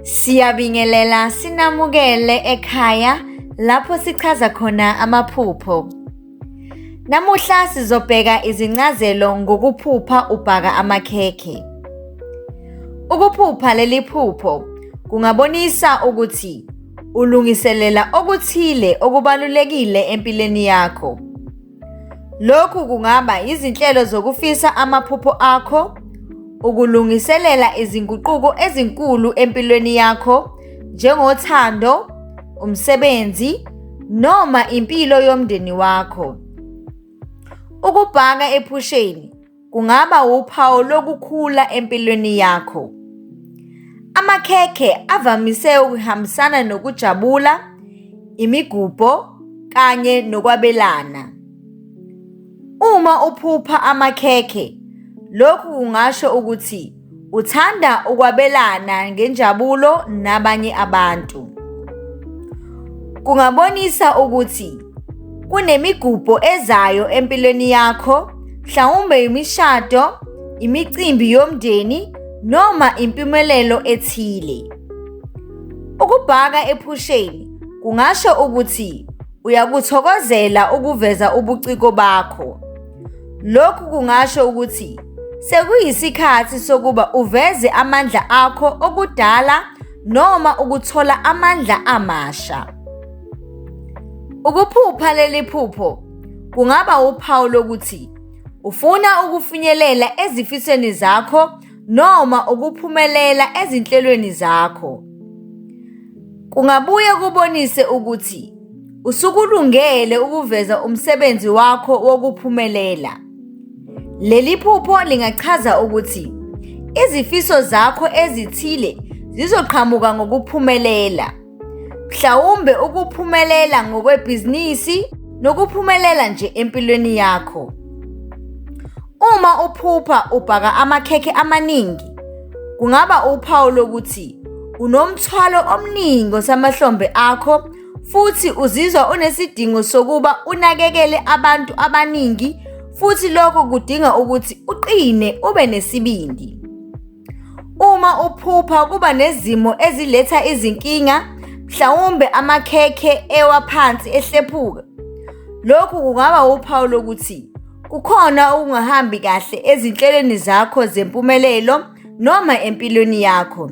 Siyabingelela sinamukele ekhaya lapho sichaza khona amaphupho. Namuhla sizobheka izincazelo ngokuphupha ubhaka amakhekhe. Ukuphupha leli phupho kungabonisa ukuthi ulungiselela okuthile okubalulekile empilweni yakho. Lokhu kungaba izinhlelo zokufisa amaphupho akho, ukulungiselela izinguquko ezinkulu empilweni yakho njengothando, umsebenzi noma impilo yomndeni wakho. Ukubhaka ephusheni kungaba uphawu lokukhula empilweni yakho. Amakhekhe avamise ukuhambisana nokujabula, imigubho kanye nokwabelana. Uma uphupha amakhekhe, lokhu kungasho ukuthi uthanda ukwabelana ngenjabulo nabanye abantu. Kungabonisa ukuthi kunemigubho ezayo empilweni yakho, mhlawumbe imishado, imicimbi yomndeni noma impumelelo ethile. Ukubhaka ephusheni kungasho ukuthi uyakuthokozela ukuveza ubuciko bakho. Lokhu kungasho ukuthi sekuyisikhathi sokuba uveze amandla akho okudala noma ukuthola amandla amasha. Ukuphupha leli phupho kungaba uphawu lokuthi ufuna ukufinyelela ezifisweni zakho noma ukuphumelela ezinhlelweni zakho. Kungabuye kubonise ukuthi usukulungele ukuveza umsebenzi wakho wokuphumelela. Leli phupho lingachaza ukuthi izifiso zakho ezithile zizoqhamuka ngokuphumelela. Mhlawumbe ukuphumelela ngokwebhizinisi nokuphumelela nje empilweni yakho. Uma uphupha ubhaka amakhekhe amaningi, kungaba uphawu lokuthi unomthwalo omningi osamahlombe akho futhi uzizwa unesidingo sokuba unakekele abantu abaningi, futhi lokho kudinga ukuthi uqine ube nesibindi. Uma uphupha kuba nezimo eziletha izinkinga, mhlawumbe amakhekhe ewa phansi ehlephuka, lokhu kungaba uphawu lokuthi kukhona okungahambi kahle ezinhlelweni zakho zempumelelo noma empilweni yakho.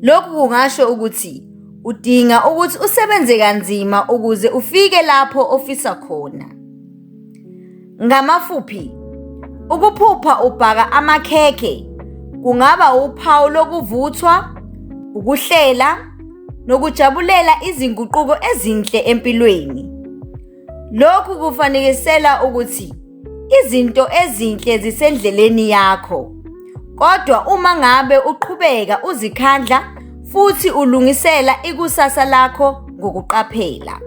Lokhu kungasho ukuthi udinga ukuthi usebenze kanzima ukuze ufike lapho ofisa khona. Ngamafuphi, ukuphupha ubhaka amakhekhe kungaba uphawu lokuvuthwa, ukuhlela nokujabulela izinguquko ezinhle empilweni. Lokhu kufanekisela ukuthi izinto ezinhle zisendleleni yakho. Kodwa uma ngabe uqhubeka uzikhandla futhi ulungisela ikusasa lakho ngokuqaphela.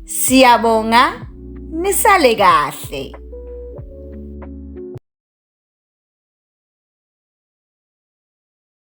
Siyabonga, nisale kahle.